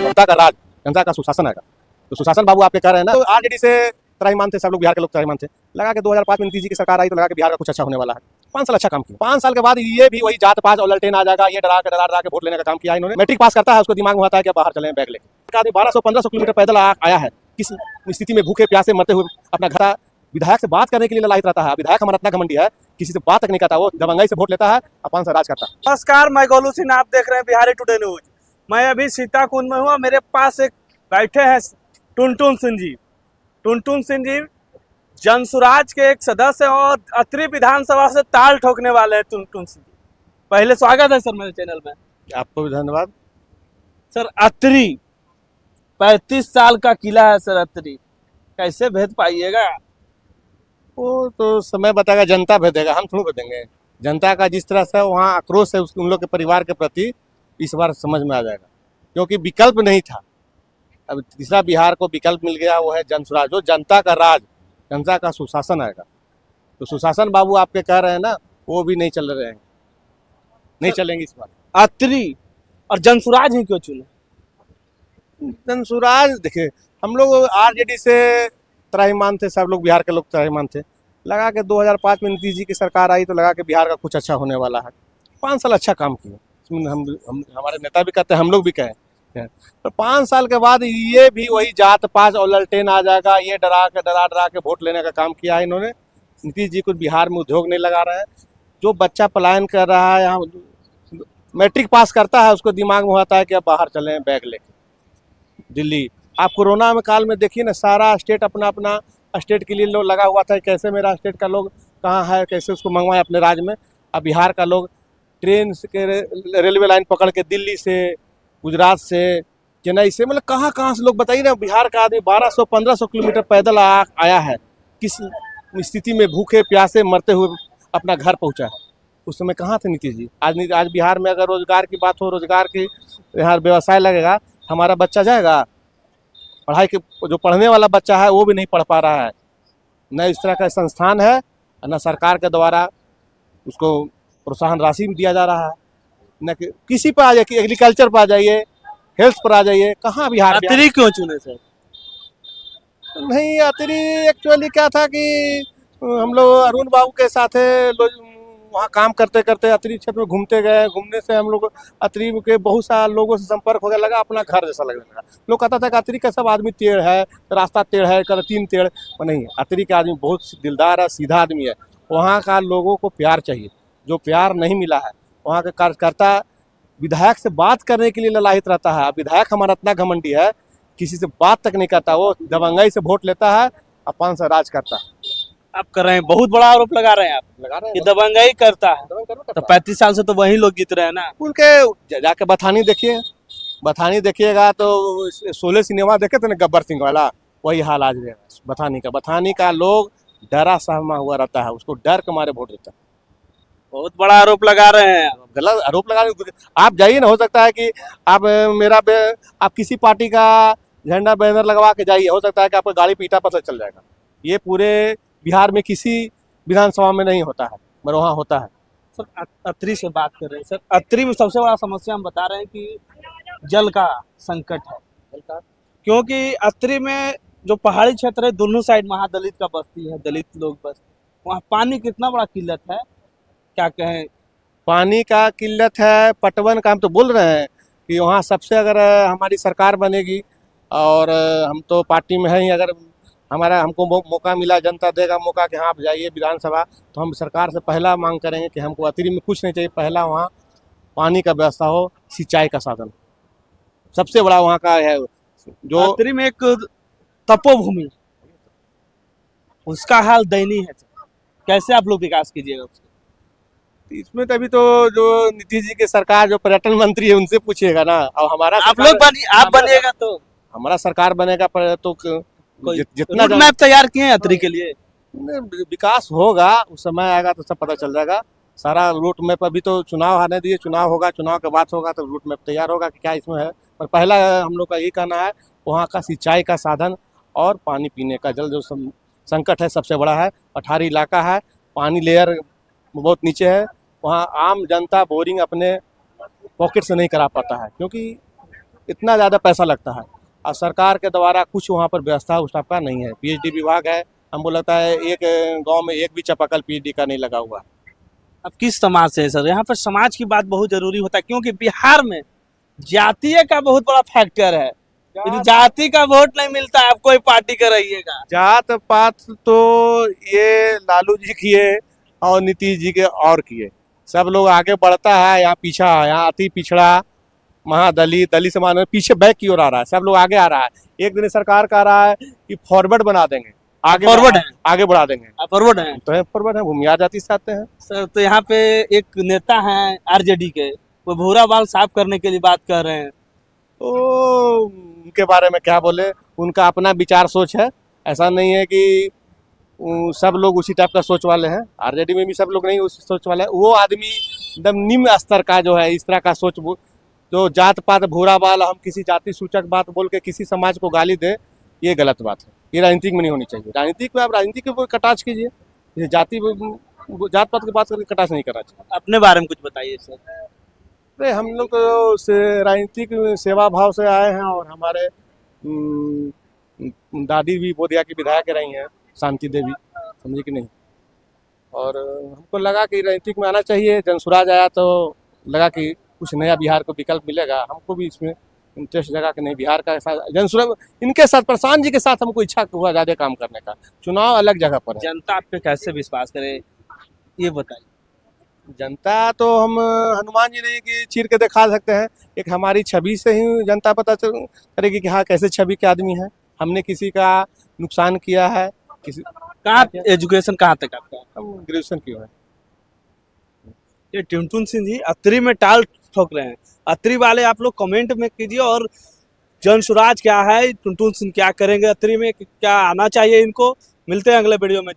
जनता का राज, जनता का सुशासन आएगा। तो सुशासन बाबू आपके कह रहे हैं ना, तो आरजेडी से त्राहीमाम थे, सब लोग बिहार के लोग त्राहीमाम थे। लगा के 2005 में नीतीश जी की सरकार आई तो लगा के बिहार का कुछ अच्छा होने वाला है। 5 साल अच्छा काम किया। 5 साल के बाद ये भी वही जात पात और ललटेन आ जाएगा, ये डरा के वोट लेने का काम किया इन्होंने। मैट्रिक पास करता है, उसको दिमाग में आता है कि बाहर चले बैग लेके। आदमी 1200-1500 किलोमीटर पैदल आया है, किस स्थिति में भूखे प्यासे मरते हुए अपना घर। विधायक से बात करने के लिए ललायत रहता है। विधायक हमारा इतना घमंडी है, किसी से बात तक नहीं करता, वो दबंगाई से वोट लेता है, अपन से राज करता है। नमस्कार, मैं गोलू सिंह, आप देख रहे हैं बिहारी टुडे न्यूज। मैं अभी सीताकुंड में हूँ। मेरे पास एक बैठे हैं टुनटुन सिंह जी। टुनटुन सिंह जी जनसुराज के एक सदस्य और अत्रि विधानसभा से ताल ठोकने वाले हैं। टुनटुन सिंह जी, पहले स्वागत है सर मेरे चैनल में। आपको भी धन्यवाद। सर, अत्रि 35 साल का किला है सर। अत्रि कैसे भेद पाइएगा? वो तो समय बताएगा, जनता भेदेगा, हम थोड़ा भेदेंगे। जनता का जिस तरह से वहाँ आक्रोश है उन लोग के परिवार के प्रति, इस बार समझ में आ जाएगा, क्योंकि विकल्प नहीं था। अब तीसरा बिहार को विकल्प मिल गया, वो है जनसुराज, जो जनता का राज, जनता का सुशासन आएगा। तो सुशासन बाबू आपके कह रहे हैं ना, वो भी नहीं चल रहे हैं, नहीं चलेंगे इस बार। अत्रि और जनसुराज ही क्यों चुने? जनसुराज देखिए, हम लोग आरजेडी से त्राहीमाम थे, सब लोग बिहार के लोग त्राहीमाम थे। लगा के 2005 में नीतीश जी की सरकार आई तो लगा के बिहार का कुछ अच्छा होने वाला है। 5 साल अच्छा काम किया। हम हमारे नेता भी कहते हैं, हम लोग भी कहें। तो 5 साल के बाद ये भी वही जात पात और ललटेन आ जाएगा, ये डरा के वोट लेने का काम किया है इन्होंने। नीतीश जी को बिहार में उद्योग नहीं लगा रहे हैं। जो बच्चा पलायन कर रहा है, यहाँ मैट्रिक पास करता है, उसको दिमाग में होता है कि अब बाहर चलें बैग लेके दिल्ली। आप कोरोना में काल में देखिए ना, सारा स्टेट अपना अपना स्टेट के लिए लोग लगा हुआ था, कैसे मेरा स्टेट का लोग कहाँ है, कैसे उसको मंगवाएं अपने राज्य में। अब बिहार का लोग ट्रेन से रेलवे लाइन पकड़ के दिल्ली से, गुजरात से, चेन्नई से, मतलब कहाँ से लोग बताइए ना। बिहार का आदमी 1200-1500 किलोमीटर पैदल आया है, किस स्थिति में भूखे प्यासे मरते हुए अपना घर पहुँचा है। उस समय कहाँ थे नीतीश जी? आज बिहार में अगर रोजगार की बात हो, रोजगार की यहाँ व्यवसाय लगेगा, हमारा बच्चा जाएगा। पढ़ाई के जो पढ़ने वाला बच्चा है वो भी नहीं पढ़ पा रहा है। न इस तरह का संस्थान है, न सरकार के द्वारा उसको प्रोत्साहन राशि भी दिया जा रहा है। न कि किसी पर आ जाइए, एग्रीकल्चर पर आ जाइए, हेल्थ पर आ जाइए, कहाँ बिहार। अत्रि क्यों चुने सर? नहीं, अत्रि एक्चुअली क्या था कि हम लोग अरुण बाबू के साथ वहाँ काम करते करते अत्रि क्षेत्र में घूमते गए। घूमने से हम लोग अत्रि के बहुत सारे लोगों से संपर्क हो गया, लगा अपना घर जैसा लगने लगा। लोग कहता था कि अत्रि का सब आदमी टेढ़ है, रास्ता टेढ़ है, कर 3 टेढ़। नहीं, अत्रि का आदमी बहुत दिलदार है, सीधा आदमी है। वहाँ का लोगों को प्यार चाहिए, जो प्यार नहीं मिला है। वहाँ के कार्यकर्ता विधायक से बात करने के लिए ललायत रहता है। विधायक हमारा इतना घमंडी है, किसी से बात तक नहीं करता, वो दबंगाई से वोट लेता है, अपन से राज करता है। आप कर रहे हैं, बहुत बड़ा आरोप लगा रहे हैं आप। लगा रहे ये दबंगाई करता है। तो 35 साल से तो वही लोग जीत रहे हैं ना। उनके जाके बथानी देखिए, बथानी देखिएगा तो 16 सिनेमा देखे थे ना, गब्बर सिंह वाला, वही हाल आज है बथानी का लोग डरा सहमा हुआ रहता है, उसको डर के मारे वोट देता है। बहुत बड़ा आरोप लगा रहे हैं। गलत आरोप लगा रहे। आप जाइए ना, हो सकता है कि आप आप किसी पार्टी का झंडा बैनर लगवा के जाइए, हो सकता है कि आपका गाड़ी पीटा पता चल जाएगा। ये पूरे बिहार में किसी विधानसभा में नहीं होता है, मगर वहाँ होता है। सर, अत्रि से बात कर रहे हैं। सर, अत्रि में सबसे बड़ा समस्या हम बता रहे हैं कि जल का संकट है। क्योंकि अत्रि में जो पहाड़ी क्षेत्र है, दोनों साइड महादलित का बस्ती है, दलित लोग बस्ती, वहाँ पानी कितना बड़ा किल्लत है, क्या कहें। पानी का किल्लत है, पटवन का हम तो बोल रहे हैं कि वहाँ सबसे, अगर हमारी सरकार बनेगी और हम तो पार्टी में हैं ही, अगर हमको मौका मिला, जनता देगा मौका कि हाँ आप जाइए विधानसभा, तो हम सरकार से पहला मांग करेंगे कि हमको अत्रि में कुछ नहीं चाहिए, पहला वहाँ पानी का व्यवस्था हो, सिंचाई का साधन सबसे बड़ा वहाँ का है। जो अत्रि में एक तपोभूमि, उसका हाल दयनीय है। कैसे आप लोग विकास कीजिएगा उसको? इसमें तभी तो जो नीतीश जी की सरकार, जो पर्यटन मंत्री है, उनसे पूछिएगा ना। और हमारा आप बनिएगा तो हमारा सरकार बनेगा तो जितना रूट मैप तैयार किए हैं अत्रि के लिए। विकास होगा, उस समय आएगा तो सब पता चल जाएगा। सारा रूट मैप, अभी तो चुनाव आने दिए, चुनाव होगा, चुनाव के बाद होगा तो रूट मैप तैयार होगा कि क्या इसमें है। पर पहला हम लोग का यही कहना है, वहाँ का सिंचाई का साधन और पानी पीने का जल जो संकट है सबसे बड़ा है। पठारी इलाका है, पानी लेयर बहुत नीचे है, वहाँ आम जनता बोरिंग अपने पॉकेट से नहीं करा पाता है, क्योंकि इतना ज़्यादा पैसा लगता है और सरकार के द्वारा कुछ वहाँ पर व्यवस्था उस टाइप का नहीं है। पीएचडी विभाग है, हमको लगता है एक गांव में एक भी चापाकल पीएचडी का नहीं लगा हुआ। अब किस समाज से है सर? यहाँ पर समाज की बात बहुत जरूरी होता है, क्योंकि बिहार में जातीय का बहुत बड़ा फैक्टर है। यदि जाति का वोट नहीं मिलता है, आप कोई पार्टी का रहिएगा। जात पात तो ये लालू जी किए और नीतीश जी के और किए, सब लोग आगे बढ़ता है, यहाँ पीछा है, यहाँ अति पिछड़ा महादलित दलित समाज पीछे बैक की ओर आ रहा है, सब लोग आगे आ रहा है। एक दिन सरकार का आ रहा है कि फॉरवर्ड बना देंगे, आगे फॉरवर्ड है, आगे बढ़ा देंगे। आप फॉरवर्ड हैं तो है फॉरवर्ड है, भूमिहार जाति से आते हैं। सर। तो यहाँ पे एक नेता हैं आरजेडी के, वो भूरा बाल साफ करने के लिए बात कर रहे हैं। तो उनके बारे में क्या बोले, उनका अपना विचार सोच है, ऐसा नहीं है कि सब लोग उसी टाइप का सोच वाले हैं। आरजेडी में भी सब लोग नहीं उस सोच वाले हैं। वो आदमी एकदम निम्न स्तर का जो है, इस तरह का सोच, जो जात पात भूरा बाल हम किसी जाति सूचक बात बोल के किसी समाज को गाली दे, ये गलत बात है। ये राजनीतिक में नहीं होनी चाहिए। राजनीतिक में आप राजनीति के ऊपर कटाक्ष कीजिए, ये जाति जात पात की बात करके कटाक्ष नहीं करना चाहिए। अपने बारे में कुछ बताइए सर। अरे हम लोग तो राजनीतिक सेवा भाव से आए हैं और हमारे दादी भी बोधिया की विधायक रही हैं, शांति देवी, समझे कि नहीं। और हमको लगा कि राजनीतिक में आना चाहिए। जनसुराज आया तो लगा कि कुछ नया बिहार को विकल्प मिलेगा। हमको भी इसमें इंटरेस्ट लगा कि नहीं, बिहार का साथ जनसुराज इनके साथ, प्रशांत जी के साथ हमको इच्छा हुआ ज़्यादा काम करने का। चुनाव अलग जगह पर है। जनता आप पे कैसे विश्वास करे, ये बताइए। जनता तो हम हनुमान जी नहीं कि चीर के दिखा सकते हैं, एक हमारी छवि से ही जनता पता करेगी कि हाँ कैसे छवि के आदमी हैं। हमने किसी का नुकसान किया है, किसी कहाँ एजुकेशन कहाँ तक आपका? हम ग्रेजुएशन क्यों है। ये टुनटुन सिंह जी अत्तरी में टाल ठोक रहे हैं। अत्तरी वाले आप लोग कमेंट में कीजिए, और जनसुराज क्या है, टुनटुन सिंह क्या करेंगे अत्तरी में, क्या आना चाहिए इनको। मिलते हैं अगले वीडियो में।